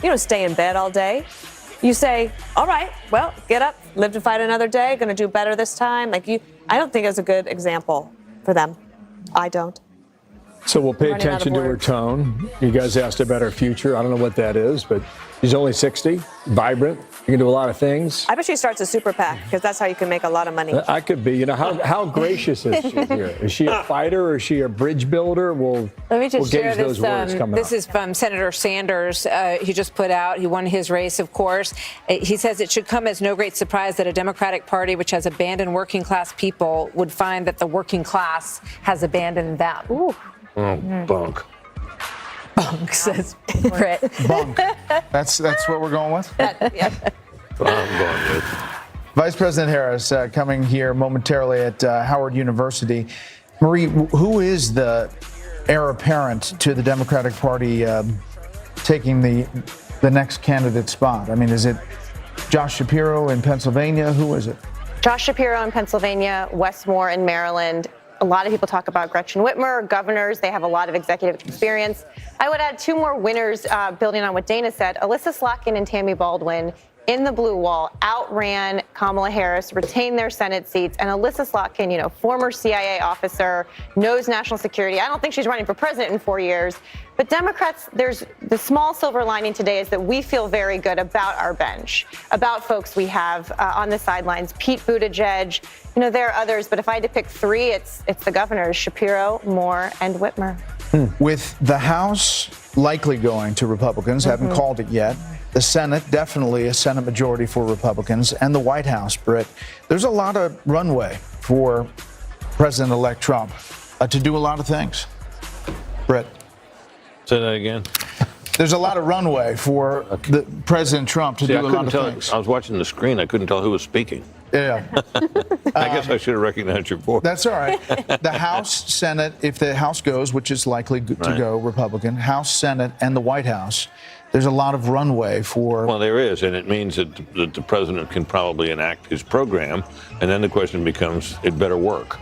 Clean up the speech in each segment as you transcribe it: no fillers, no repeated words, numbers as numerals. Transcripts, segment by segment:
You don't stay in bed all day. You say, all right, well, get up, live to fight another day, going to do better this time. I don't think it's a good example for them. I don't. So we'll pay attention to her tone. You guys asked about her future. I don't know what that is, but she's only 60, vibrant. You can do a lot of things. I bet she starts a super PAC because that's how you can make a lot of money. I could be. How gracious is she here? Is she a fighter or is she a bridge builder? Let me just share this. This is from Senator Sanders. He just put out. He won his race, of course. He says it should come as no great surprise that a Democratic Party which has abandoned working class people would find that the working class has abandoned them. Ooh. Oh, bunk. Bunk, says Britt. Bunk. That's what we're going with? Yeah. I'm going with. Vice President Harris coming here momentarily at Howard University. Marie, who is the heir apparent to the Democratic Party taking the next candidate spot? I mean, is it Josh Shapiro in Pennsylvania? Who is it? Josh Shapiro in Pennsylvania, Wes Moore in Maryland. A lot of people talk about Gretchen Whitmer, governors. They have a lot of executive experience. I would add two more winners, building on what Dana said. Alyssa Slotkin and Tammy Baldwin in the blue wall outran Kamala Harris, retained their Senate seats. And Alyssa Slotkin, former CIA officer, knows national security. I don't think she's running for president in 4 years. But Democrats, there's the small silver lining today is that we feel very good about our bench, about folks we have on the sidelines. Pete Buttigieg, there are others, but if I had to pick three, it's the governors, Shapiro, Moore, and Whitmer. With the House likely going to Republicans, haven't called it yet. The Senate, definitely a Senate majority for Republicans, and the White House, Britt. There's a lot of runway for President-elect Trump to do a lot of things. Britt. Say that again. There's a lot of runway for the President Trump to do a lot of things. I was watching the screen. I couldn't tell who was speaking. Yeah. I guess I should have recognized your voice. That's all right. The House, Senate, if the House goes, which is likely to go Republican, House, Senate, and the White House, there's a lot of runway for... Well, there is, and it means that the president can probably enact his program, and then the question becomes, it better work.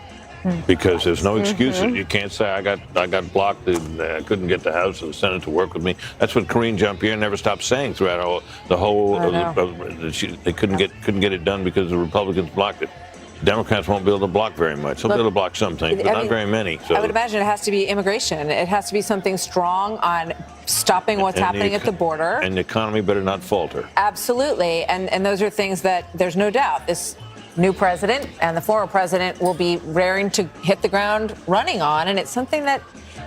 Because there's no excuses. You can't say I got blocked and I couldn't get the House and the Senate to work with me. That's what Karine Jean-Pierre never stopped saying throughout the whole. They couldn't get it done because the Republicans blocked it. Democrats won't be able to block very much. They'll be able to block some things, but not very many. So I would imagine it has to be immigration. It has to be something strong on stopping what's happening at the border. And the economy better not falter. Absolutely. And those are things that there's no doubt this new president and the former president will be raring to hit the ground running on. And it's something that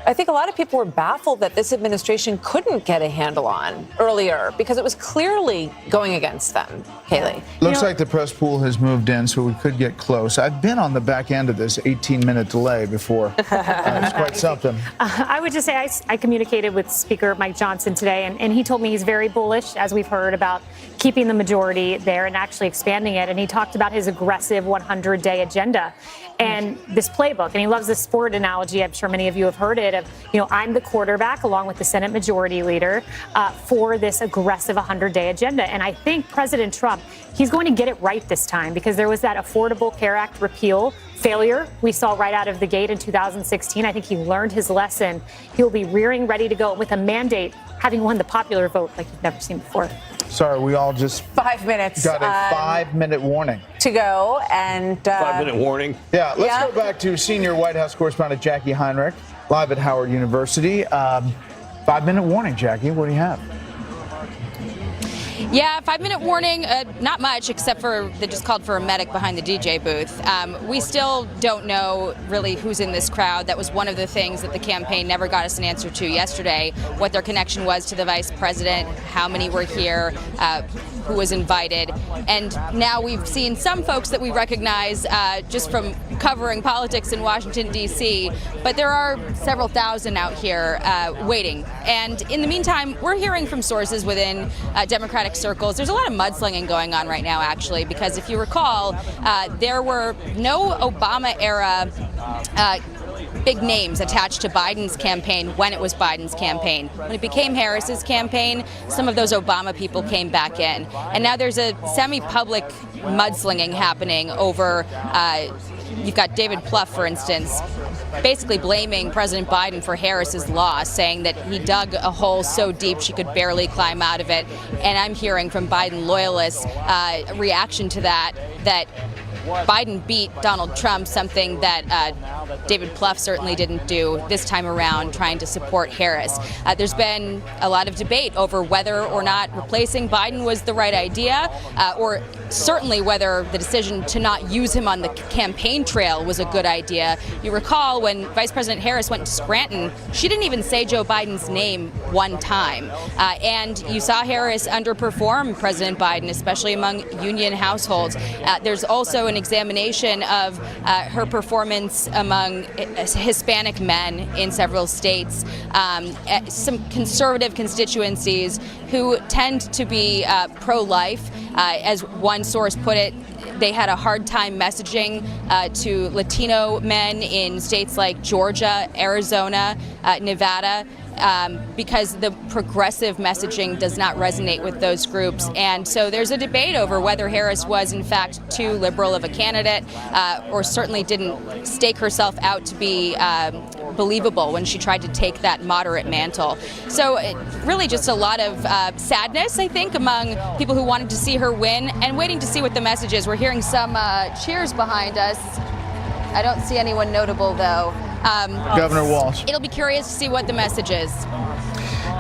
I think a lot of people were baffled that this administration couldn't get a handle on earlier because it was clearly going against them. Haley. Looks like the press pool has moved in, so we could get close. I've been on the back end of this 18-minute delay before. It's quite something. I would just say I communicated with Speaker Mike Johnson today, and he told me he's very bullish, as we've heard, about keeping the majority there and actually expanding it. And he talked about his aggressive 100-day agenda and this playbook. And he loves this sport analogy. I'm sure many of you have heard it of, I'm the quarterback along with the Senate Majority Leader for this aggressive 100-day agenda. And I think President Trump, he's going to get it right this time because there was that Affordable Care Act repeal failure we saw right out of the gate in 2016. I think he learned his lesson. He'll be rearing ready to go with a mandate, having won the popular vote like you've never seen before. Sorry, we all just 5 minutes. got a 5-minute warning to go. And 5-minute warning. Yeah, let's go back to senior White House correspondent Jackie Heinrich, live at Howard University. 5-minute warning, Jackie. What do you have? Yeah, 5-minute warning, not much, except for they just called for a medic behind the DJ booth. We still don't know really who's in this crowd. That was one of the things that the campaign never got us an answer to yesterday, what their connection was to the vice president, how many were here, who was invited. And now we've seen some folks that we recognize just from covering politics in Washington, D.C., but there are several thousand out here waiting. And in the meantime, we're hearing from sources within Democratic circles. There's a lot of mudslinging going on right now, actually, because if you recall, there were no Obama-era big names attached to Biden's campaign when it was Biden's campaign. When it became Harris's campaign, some of those Obama people came back in. And now there's a semi-public mudslinging happening over, you've got David Plouffe, for instance, basically blaming President Biden for Harris's loss, saying that he dug a hole so deep she could barely climb out of it. And I'm hearing from Biden loyalists a reaction to that Biden beat Donald Trump, something that David Plouffe certainly didn't do this time around, trying to support Harris. There's been a lot of debate over whether or not replacing Biden was the right idea, or certainly whether the decision to not use him on the campaign trail was a good idea. You recall when Vice President Harris went to Scranton, she didn't even say Joe Biden's name one time. And you saw Harris underperform President Biden, especially among union households. There's also an examination of her performance among Hispanic men in several states, some conservative constituencies who tend to be pro-life. As one source put it, they had a hard time messaging to Latino men in states like Georgia, Arizona, Nevada, because the progressive messaging does not resonate with those groups. And so there's a debate over whether Harris was, in fact, too liberal of a candidate, or certainly didn't stake herself out to be believable when she tried to take that moderate mantle. So really just a lot of sadness, I think, among people who wanted to see her win and waiting to see what the message is. We're hearing some cheers behind us. I don't see anyone notable, though. Governor Walz. It'll be curious to see what the message is.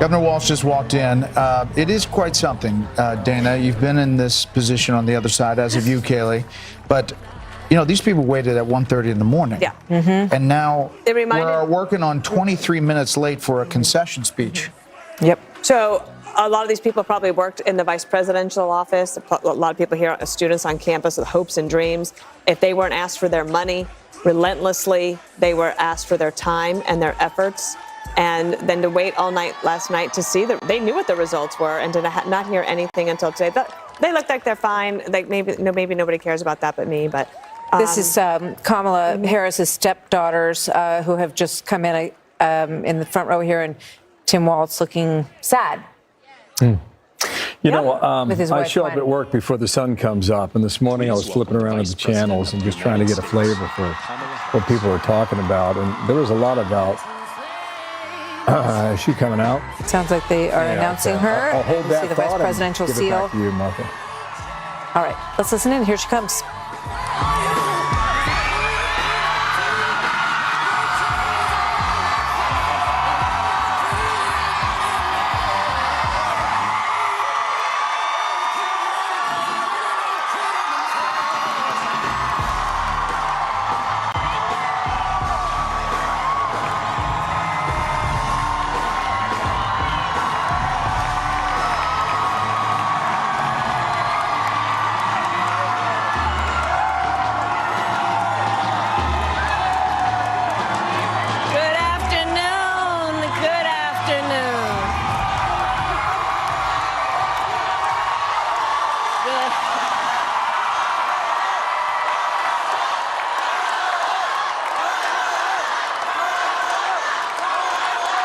Governor Walz just walked in. It is quite something, Dana. You've been in this position on the other side, as have you, Kayleigh. But, you know, these people waited at 1:30 in the morning. Yeah. Mm-hmm. And now we're working on 23 minutes late for a concession speech. Yep. So a lot of these people probably worked in the vice presidential office. A lot of people here, students on campus with hopes and dreams. If they weren't asked for their money, relentlessly, they were asked for their time and their efforts. And then to wait all night last night to see that they knew what the results were, and to not hear anything until today. They look like they're fine. Like maybe nobody cares about that but me. But this is Kamala Harris's stepdaughters who have just come in the front row here, and Tim Walz looking sad. You know, I show up at work before the sun comes up, and this morning I was flipping around the channels and just trying to get a flavor for what people were talking about, and there was a lot about, is she coming out? It sounds like they are announcing her. I'll hold that see the vice presidential give seal. It back to you, Martha. All right, let's listen in. Here she comes.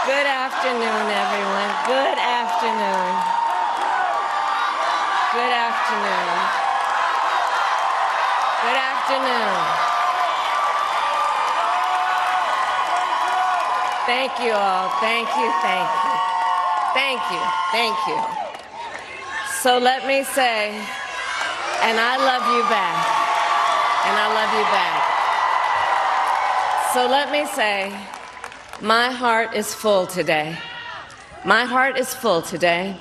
Good afternoon, everyone. Good afternoon. Good afternoon. Good afternoon. Thank you all. Thank you, thank you. Thank you, thank you. So let me say, and I love you back. And I love you back. So let me say, my heart is full today. My heart is full today,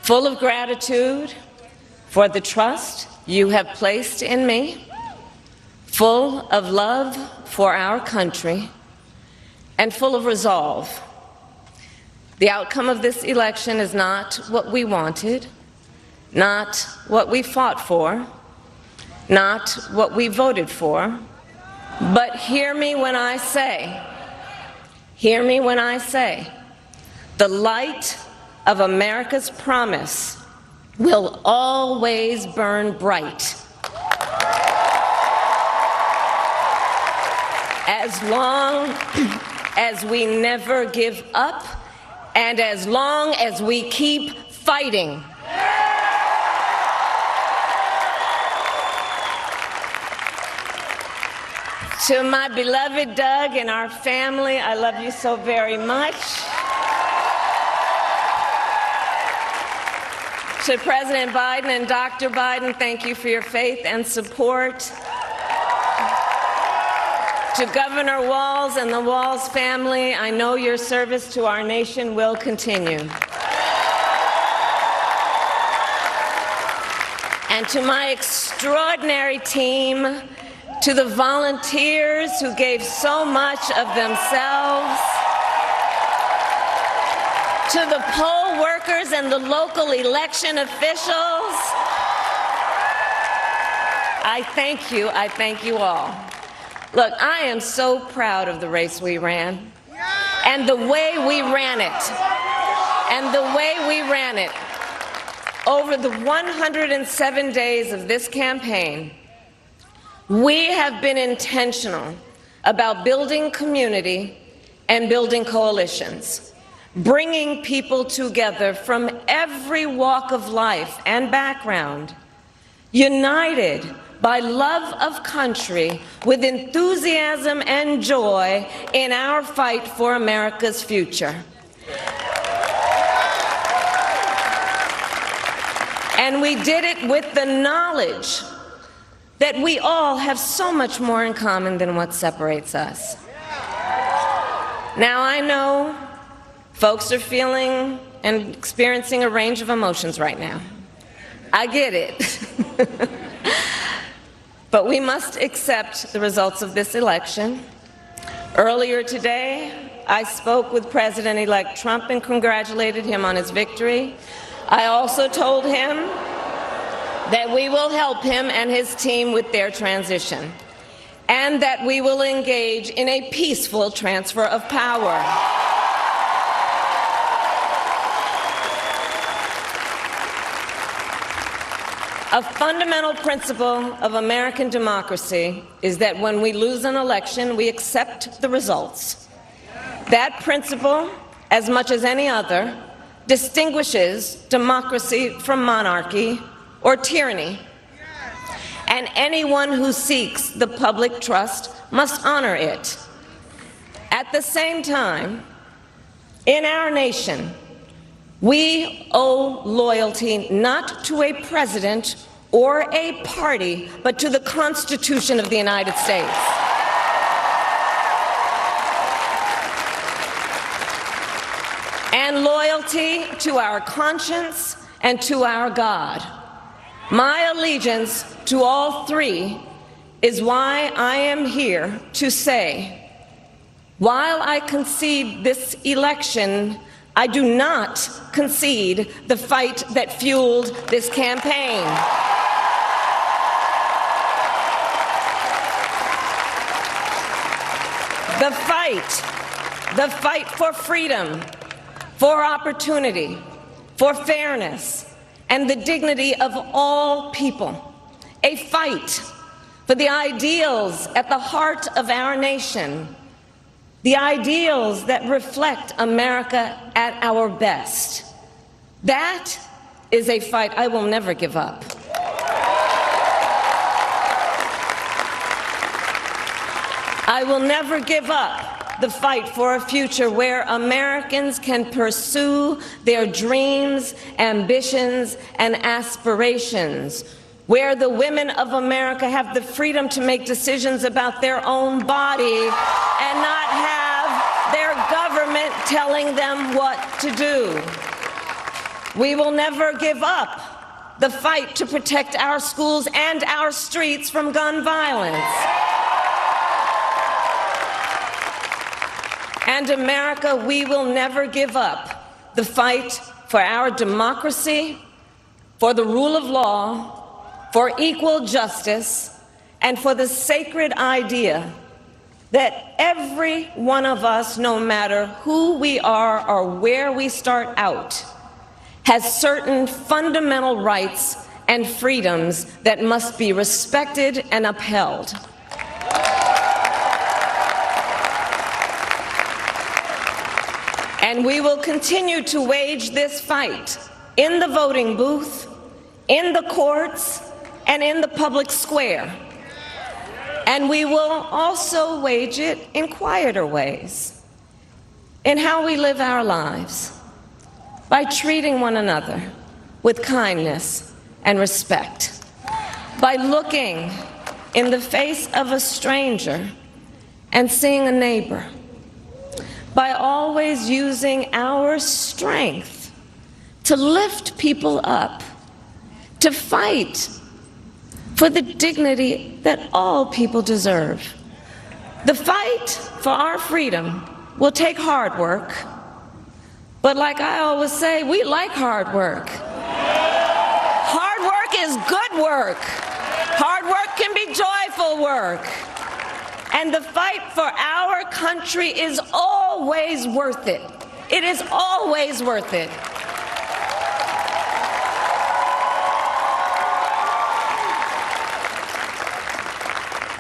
full of gratitude for the trust you have placed in me, full of love for our country, and full of resolve. The outcome of this election is not what we wanted, not what we fought for, not what we voted for, but hear me when I say, the light of America's promise will always burn bright. As long as we never give up, and as long as we keep fighting. To my beloved Doug and our family, I love you so very much. To President Biden and Dr. Biden, thank you for your faith and support. To Governor Walz and the Walz family, I know your service to our nation will continue. And to my extraordinary team, to the volunteers who gave so much of themselves, to the poll workers and the local election officials, I thank you all. Look, I am so proud of the race we ran and the way we ran it. Over the 107 days of this campaign, we have been intentional about building community and building coalitions, bringing people together from every walk of life and background, united by love of country with enthusiasm and joy in our fight for America's future. And we did it with the knowledge that we all have so much more in common than what separates us. Now, I know folks are feeling and experiencing a range of emotions right now. I get it. But we must accept the results of this election. Earlier today, I spoke with President-elect Trump and congratulated him on his victory. I also told him that we will help him and his team with their transition, and that we will engage in a peaceful transfer of power. A fundamental principle of American democracy is that when we lose an election, we accept the results. That principle, as much as any other, distinguishes democracy from monarchy or tyranny. And anyone who seeks the public trust must honor it. At the same time, in our nation, we owe loyalty not to a president or a party, but to the Constitution of the United States. And loyalty to our conscience and to our God. My allegiance to all three is why I am here to say, while I concede this election, I do not concede the fight that fueled this campaign. The fight for freedom, for opportunity, for fairness, and the dignity of all people. A fight for the ideals at the heart of our nation, the ideals that reflect America at our best. That is a fight I will never give up. I will never give up the fight for a future where Americans can pursue their dreams, ambitions, and aspirations, where the women of America have the freedom to make decisions about their own body and not have their government telling them what to do. We will never give up the fight to protect our schools and our streets from gun violence. And America, we will never give up the fight for our democracy, for the rule of law, for equal justice, and for the sacred idea that every one of us, no matter who we are or where we start out, has certain fundamental rights and freedoms that must be respected and upheld. And we will continue to wage this fight in the voting booth, in the courts, and in the public square. And we will also wage it in quieter ways, in how we live our lives, by treating one another with kindness and respect, by looking in the face of a stranger and seeing a neighbor, by always using our strength to lift people up, to fight for the dignity that all people deserve. The fight for our freedom will take hard work, but like I always say, we like hard work. Hard work is good work. Hard work can be joyful work. And the fight for our country is always worth it. It is always worth it.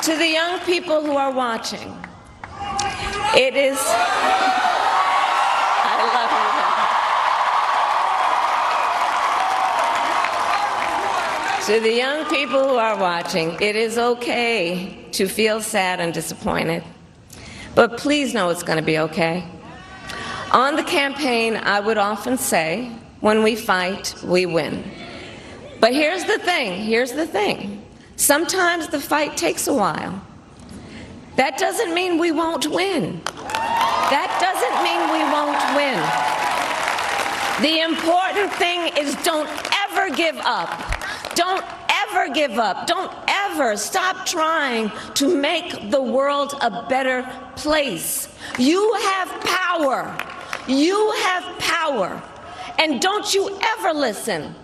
To the young people who are watching, it is, I love you. To the young people who are watching, it is okay to feel sad and disappointed, but please know it's going to be okay. On the campaign, I would often say, when we fight, we win. But here's the thing. Sometimes the fight takes a while. That doesn't mean we won't win. That doesn't mean we won't win. The important thing is don't ever give up. Don't ever give up. Don't ever stop trying to make the world a better place. You have power. You have power. And don't you ever listen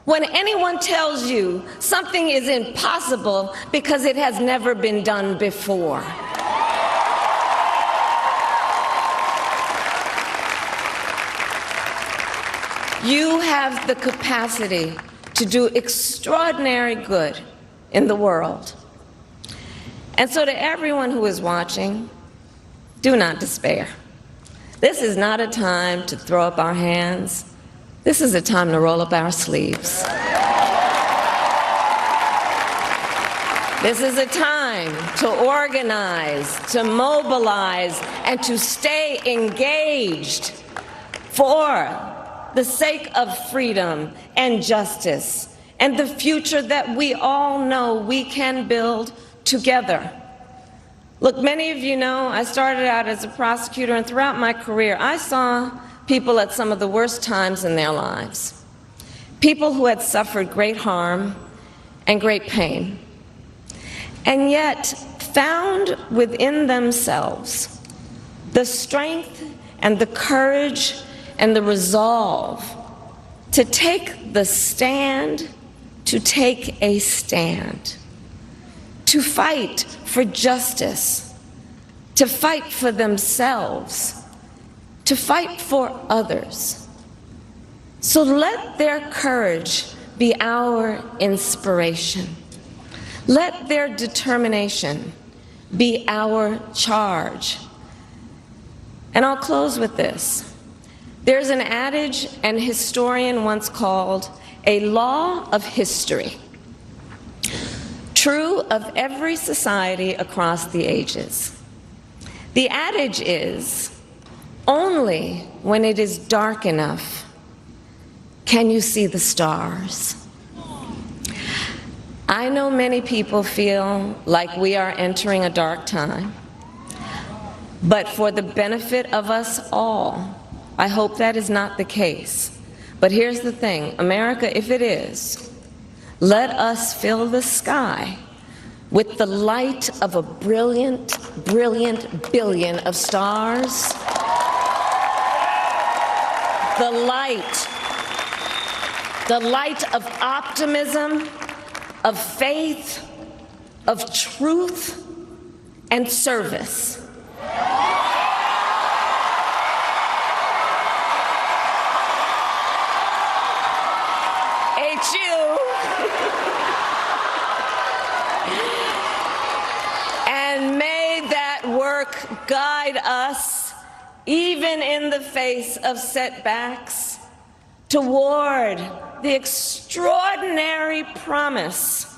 when anyone tells you something is impossible because it has never been done before. You have the capacity to do extraordinary good in the world. And so to everyone who is watching, do not despair. This is not a time to throw up our hands. This is a time to roll up our sleeves. This is a time to organize, to mobilize, and to stay engaged for the sake of freedom and justice and the future that we all know we can build together. Look, many of you know I started out as a prosecutor, and throughout my career I saw people at some of the worst times in their lives. People who had suffered great harm and great pain, and yet found within themselves the strength and the courage and the resolve to take the stand, to take a stand, to fight for justice, to fight for themselves, to fight for others. So let their courage be our inspiration. Let their determination be our charge. And I'll close with this. There's an adage an historian once called a law of history, true of every society across the ages. The adage is, only when it is dark enough can you see the stars. I know many people feel like we are entering a dark time, but for the benefit of us all, I hope that is not the case. But here's the thing, America, if it is, let us fill the sky with the light of a brilliant, brilliant billion of stars. The light of optimism, of faith, of truth, and service. And may that work guide us, even in the face of setbacks, toward the extraordinary promise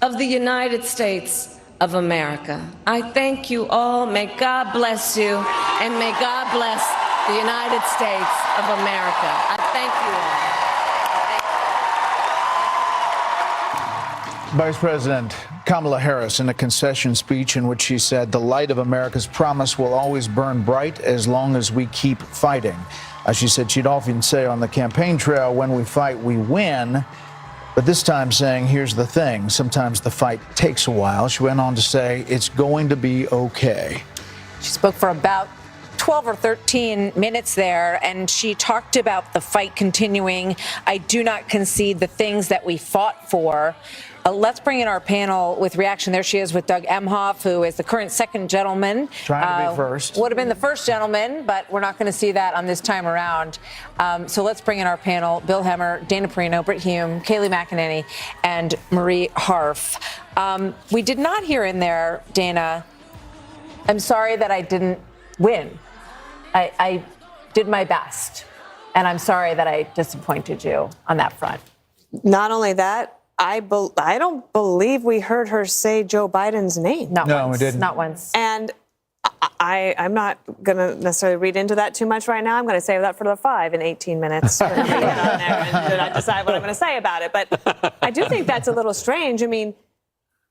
of the United States of America. I thank you all. May God bless you, and may God bless the United States of America. I thank you all. Vice President Kamala Harris in a concession speech in which she said the light of America's promise will always burn bright as long as we keep fighting. As she said she'd often say on the campaign trail, when we fight, we win. But this time saying, here's the thing, sometimes the fight takes a while. She went on to say, it's going to be okay. She spoke for about 12 or 13 minutes there, and she talked about the fight continuing. I do not concede the things that we fought for. Let's bring in our panel with reaction. There she is with Doug Emhoff, who is the current second gentleman. Trying to be first. Would have been the first gentleman, but we're not going to see that on this time around. So let's bring in our panel. Bill Hemmer, Dana Perino, Britt Hume, Kayleigh McEnany, and Marie Harf. We did not hear in there, Dana, I'm sorry that I didn't win. I did my best, and I'm sorry that I disappointed you on that front. Not only that, I don't believe we heard her say Joe Biden's name. Not No, once. we didn't. Not once. And I'm not going to necessarily read into that too much right now. I'm going to save that for the 5 in 18 minutes. When we get on there and I decide what I'm going to say about it. But I do think that's a little strange. I mean,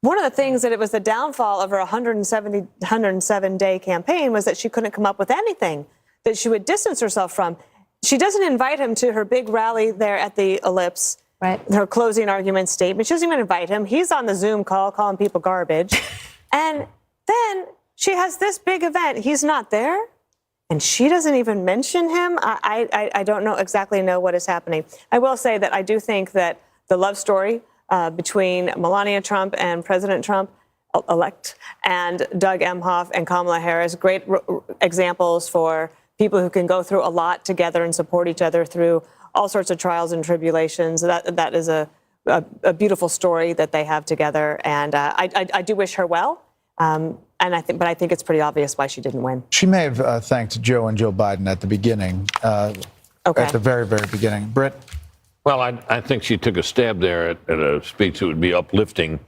one of the things that it was the downfall of her 107-day campaign was that she couldn't come up with anything that she would distance herself from. She doesn't invite him to her big rally there at the Ellipse. Right. Her closing argument statement. She doesn't even invite him. He's on the Zoom call calling people garbage. And then she has this big event. He's not there. And she doesn't even mention him. I don't exactly know what is happening. I will say that I do think that the love story between Melania Trump and President Trump elect and Doug Emhoff and Kamala Harris, great examples for people who can go through a lot together and support each other through all sorts of trials and tribulations. That is a beautiful story that they have together, and I do wish her well. And I think it's pretty obvious why she didn't win. She may have thanked Joe and Joe Biden at the beginning, at the very, very beginning. Britt? Well, I think she took a stab there at a speech that would be uplifting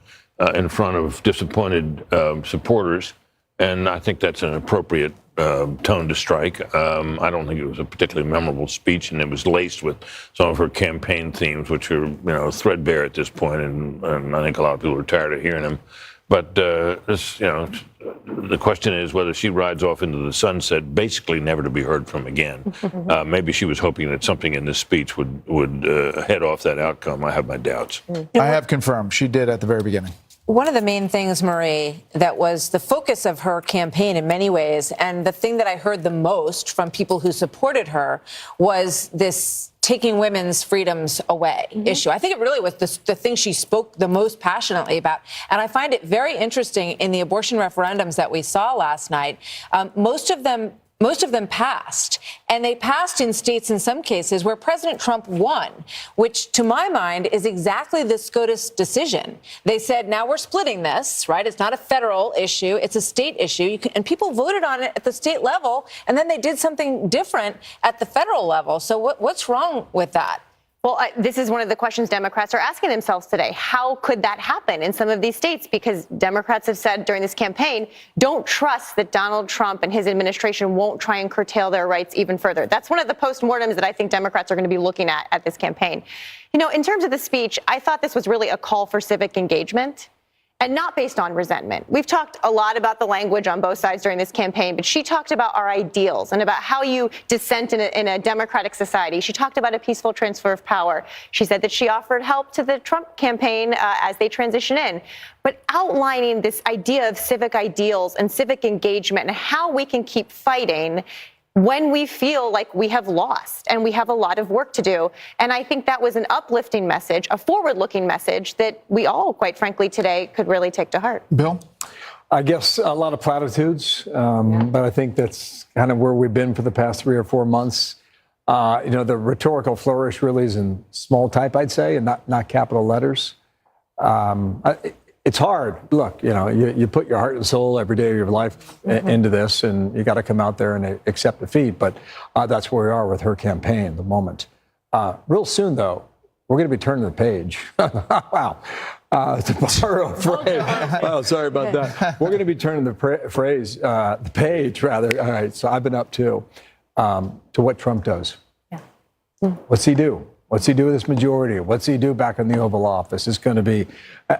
in front of disappointed supporters, and I think that's an appropriate tone to strike. I don't think it was a particularly memorable speech, and it was laced with some of her campaign themes, which are threadbare at this point, and I think a lot of people are tired of hearing them. But the question is whether she rides off into the sunset, basically never to be heard from again. Maybe she was hoping that something in this speech would head off that outcome. I have my doubts. I have confirmed she did at the very beginning. One of the main things, Marie, that was the focus of her campaign in many ways, and the thing that I heard the most from people who supported her, was this taking women's freedoms away issue. I think it really was the thing she spoke the most passionately about. And I find it very interesting in the abortion referendums that we saw last night. Most of them passed, and they passed in states in some cases where President Trump won, which to my mind is exactly the SCOTUS decision. They said, now we're splitting this, right? It's not a federal issue, it's a state issue. And people voted on it at the state level, and then they did something different at the federal level. So what's wrong with that? Well, this is one of the questions Democrats are asking themselves today. How could that happen in some of these states? Because Democrats have said during this campaign, don't trust that Donald Trump and his administration won't try and curtail their rights even further. That's one of the postmortems that I think Democrats are going to be looking at this campaign. In terms of the speech, I thought this was really a call for civic engagement. And not based on resentment. We've talked a lot about the language on both sides during this campaign, but she talked about our ideals and about how you dissent in a democratic society. She talked about a peaceful transfer of power. She said that she offered help to the Trump campaign as they transition in. But outlining this idea of civic ideals and civic engagement and how we can keep fighting when we feel like we have lost and we have a lot of work to do. And I think that was an uplifting message, a forward-looking message that we all, quite frankly, today could really take to heart. Bill? I guess a lot of platitudes, but I think that's kind of where we've been for the past 3 or 4 months. The rhetorical flourish really is in small type, I'd say, and not capital letters. It's hard. Look, you put your heart and soul every day of your life into this, and you got to come out there and accept defeat. But that's where we are with her campaign at the moment. Real soon, though, we're going to be turning the page. Wow. To borrow a phrase. Oh, sorry about that. We're going to be turning the page, rather. All right, so I've been up to what Trump does. Yeah. What's he do? What's he do with this majority? What's he do back in the Oval Office? It's going to be,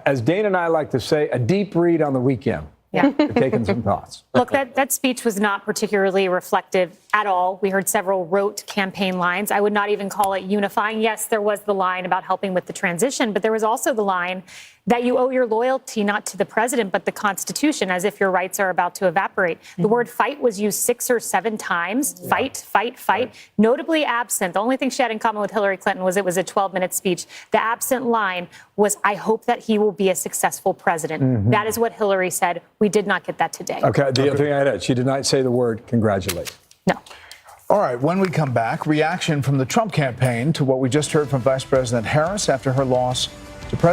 as Dana and I like to say, a deep read on the weekend. Yeah. Taking some thoughts. Look, that speech was not particularly reflective at all. We heard several rote campaign lines. I would not even call it unifying. Yes, there was the line about helping with the transition, but there was also the line that you owe your loyalty not to the president, but the Constitution, as if your rights are about to evaporate. The word fight was used 6 or 7 times. Yeah. Fight, fight, fight. Right. Notably absent. The only thing she had in common with Hillary Clinton was it was a 12-minute speech. The absent line was, I hope that he will be a successful president. Mm-hmm. That is what Hillary said. We did not get that today. Okay, the other thing I had, she did not say the word congratulate. No. All right, when we come back, reaction from the Trump campaign to what we just heard from Vice President Harris after her loss to President